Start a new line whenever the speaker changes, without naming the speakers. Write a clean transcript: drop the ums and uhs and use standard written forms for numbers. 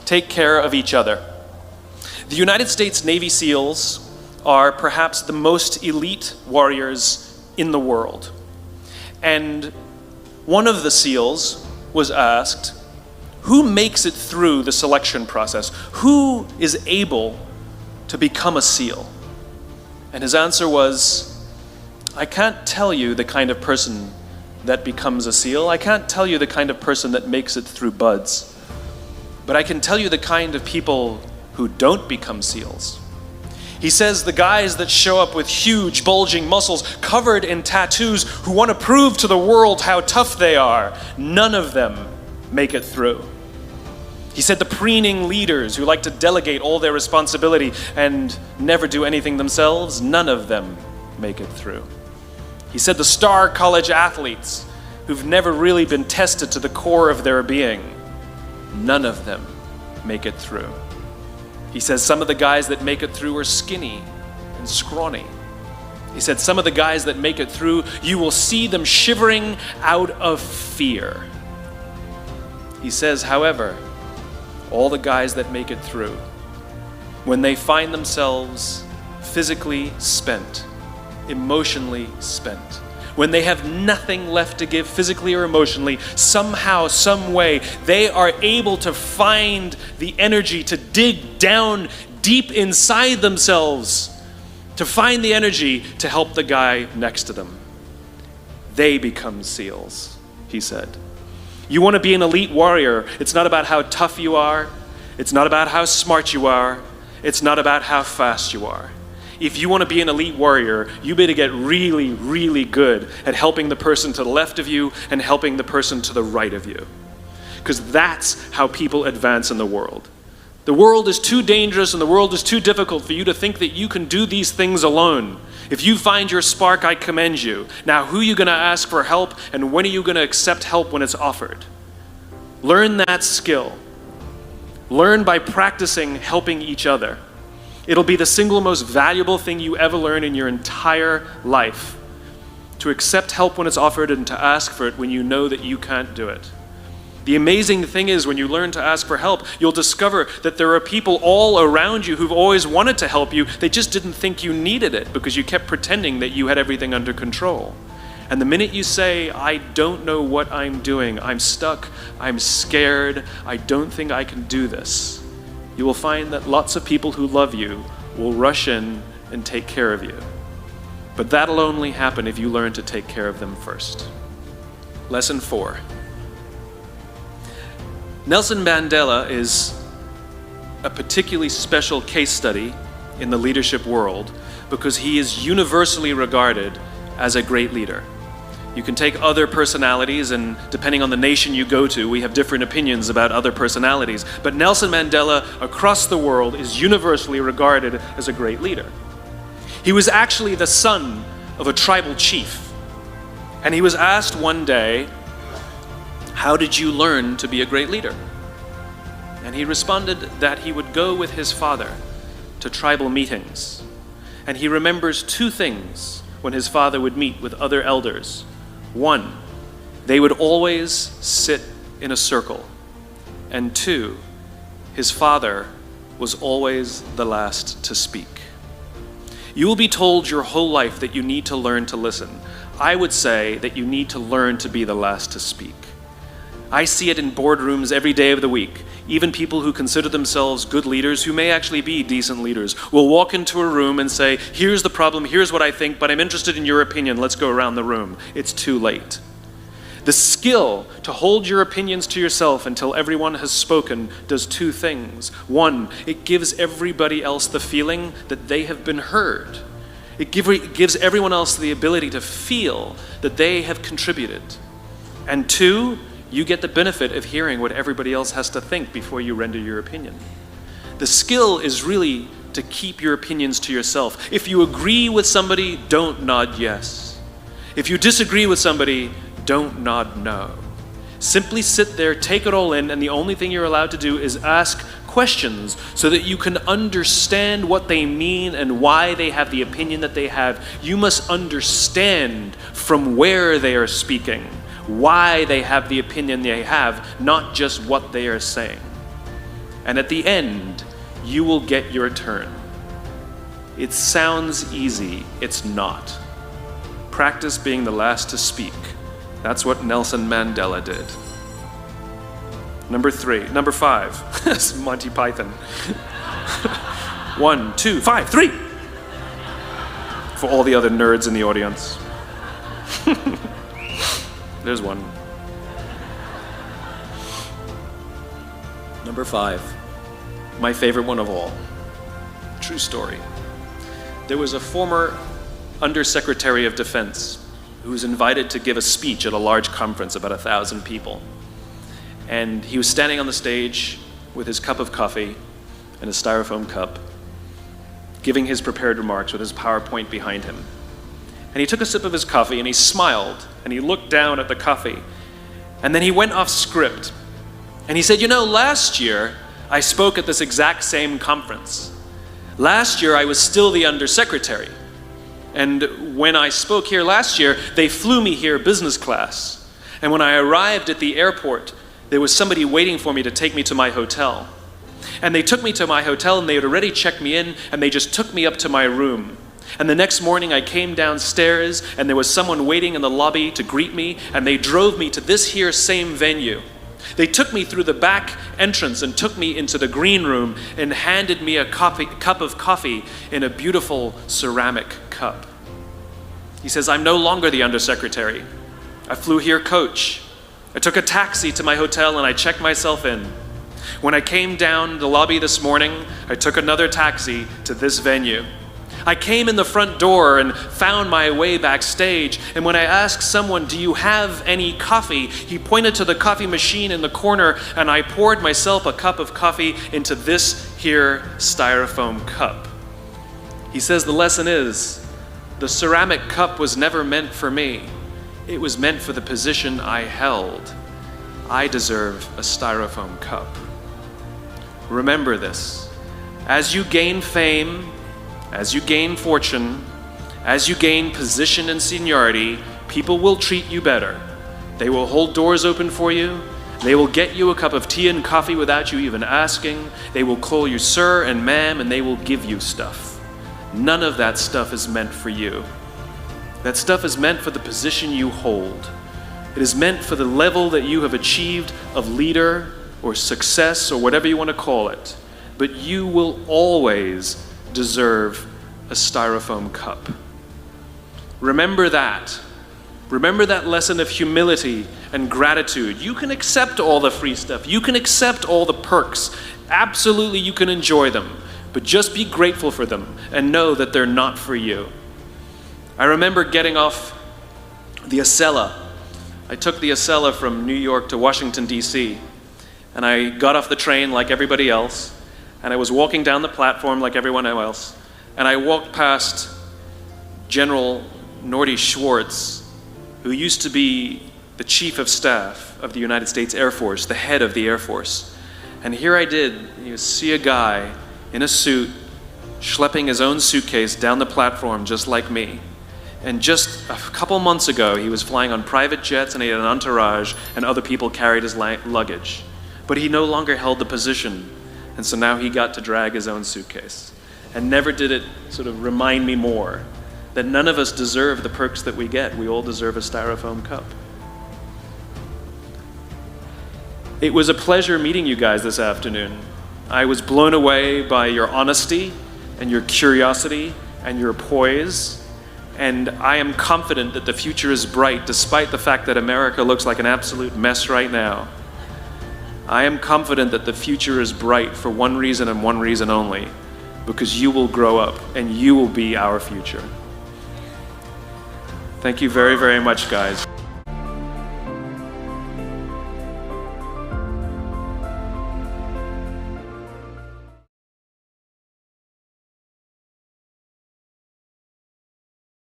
take care of each other. The United States Navy SEALs are perhaps the most elite warriors in the world. And one of the SEALs was asked, who makes it through the selection process? Who is able to become a SEAL? And his answer was, I can't tell you the kind of person that becomes a SEAL. I can't tell you the kind of person that makes it through BUD/S. But I can tell you the kind of people who don't become SEALs. He says the guys that show up with huge, bulging muscles, covered in tattoos, who want to prove to the world how tough they are, none of them make it through. He said the preening leaders who like to delegate all their responsibility and never do anything themselves, none of them make it through. He said the star college athletes who've never really been tested to the core of their being, none of them make it through. He says some of the guys that make it through are skinny and scrawny. He said some of the guys that make it through, you will see them shivering out of fear. He says, however, all the guys that make it through, when they find themselves physically spent, emotionally spent, when they have nothing left to give physically or emotionally, somehow, some way, they are able to find the energy to dig down deep inside themselves, to find the energy to help the guy next to them. They become SEALs, he said. You want to be an elite warrior. It's not about how tough you are. It's not about how smart you are. It's not about how fast you are. If you want to be an elite warrior, you better get really, really good at helping the person to the left of you and helping the person to the right of you. Because that's how people advance in the world. The world is too dangerous and the world is too difficult for you to think that you can do these things alone. If you find your spark, I commend you. Now, who are you going to ask for help, and when are you going to accept help when it's offered? Learn that skill. Learn by practicing helping each other. It'll be the single most valuable thing you ever learn in your entire life. To accept help when it's offered and to ask for it when you know that you can't do it. The amazing thing is when you learn to ask for help, you'll discover that there are people all around you who've always wanted to help you. They just didn't think you needed it because you kept pretending that you had everything under control. And the minute you say, I don't know what I'm doing, I'm stuck, I'm scared, I don't think I can do this, you will find that lots of people who love you will rush in and take care of you. But that'll only happen if you learn to take care of them first. Lesson 4. Nelson Mandela is a particularly special case study in the leadership world because he is universally regarded as a great leader. You can take other personalities, and depending on the nation you go to, we have different opinions about other personalities. But Nelson Mandela, across the world, is universally regarded as a great leader. He was actually the son of a tribal chief. And he was asked one day, how did you learn to be a great leader? And he responded that he would go with his father to tribal meetings. And he remembers 2 things when his father would meet with other elders. 1, they would always sit in a circle. And 2, his father was always the last to speak. You will be told your whole life that you need to learn to listen. I would say that you need to learn to be the last to speak. I see it in boardrooms every day of the week. Even people who consider themselves good leaders, who may actually be decent leaders, will walk into a room and say, here's the problem, here's what I think, but I'm interested in your opinion, let's go around the room. It's too late. The skill to hold your opinions to yourself until everyone has spoken does 2 things. 1, it gives everybody else the feeling that they have been heard. It gives everyone else the ability to feel that they have contributed. And 2, you get the benefit of hearing what everybody else has to think before you render your opinion. The skill is really to keep your opinions to yourself. If you agree with somebody, don't nod yes. If you disagree with somebody, don't nod no. Simply sit there, take it all in, and the only thing you're allowed to do is ask questions so that you can understand what they mean and why they have the opinion that they have. You must understand from where they are speaking, why they have the opinion they have, not just what they are saying. and at the end, you will get your turn. It sounds easy, it's not. Practice being the last to speak. That's what Nelson Mandela did. Number 5, this is Monty Python. 1, 2, 5, 3! For all the other nerds in the audience. There's one. Number 5, my favorite one of all. True story. There was a former Undersecretary of Defense who was invited to give a speech at a large conference, about 1,000 people. And he was standing on the stage with his cup of coffee and a styrofoam cup, giving his prepared remarks with his PowerPoint behind him. And he took a sip of his coffee and he smiled and he looked down at the coffee. And then he went off script. And he said, last year I spoke at this exact same conference. Last year I was still the undersecretary. And when I spoke here last year, they flew me here business class. And when I arrived at the airport, there was somebody waiting for me to take me to my hotel. And they took me to my hotel and they had already checked me in and they just took me up to my room. And the next morning I came downstairs and there was someone waiting in the lobby to greet me and they drove me to this here same venue. They took me through the back entrance and took me into the green room and handed me a cup of coffee in a beautiful ceramic cup. He says, I'm no longer the undersecretary. I flew here coach. I took a taxi to my hotel and I checked myself in. When I came down the lobby this morning, I took another taxi to this venue. I came in the front door and found my way backstage, and when I asked someone, do you have any coffee? He pointed to the coffee machine in the corner, and I poured myself a cup of coffee into this here styrofoam cup. He says the lesson is, the ceramic cup was never meant for me. It was meant for the position I held. I deserve a styrofoam cup. Remember this. As you gain fame, as you gain fortune, as you gain position and seniority, people will treat you better. They will hold doors open for you. They will get you a cup of tea and coffee without you even asking. They will call you sir and ma'am, and they will give you stuff. None of that stuff is meant for you. That stuff is meant for the position you hold. It is meant for the level that you have achieved of leader or success or whatever you want to call it. But you will always deserve a styrofoam cup. Remember that. Remember that lesson of humility and gratitude. You can accept all the free stuff. You can accept all the perks. Absolutely, you can enjoy them. But just be grateful for them and know that they're not for you. I remember getting off the Acela. I took the Acela from New York to Washington, D.C. And I got off the train like everybody else. And I was walking down the platform like everyone else, and I walked past General Norty Schwartz, who used to be the Chief of Staff of the United States Air Force, the head of the Air Force. And here I did, you see a guy in a suit, schlepping his own suitcase down the platform just like me. And just a couple months ago, he was flying on private jets and he had an entourage, and other people carried his luggage. But he no longer held the position. And so now he got to drag his own suitcase. And never did it sort of remind me more that none of us deserve the perks that we get. We all deserve a styrofoam cup. It was a pleasure meeting you guys this afternoon. I was blown away by your honesty and your curiosity and your poise. And I am confident that the future is bright despite the fact that America looks like an absolute mess right now. I am confident that the future is bright for one reason and one reason only, because you will grow up and you will be our future. Thank you very, very much, guys.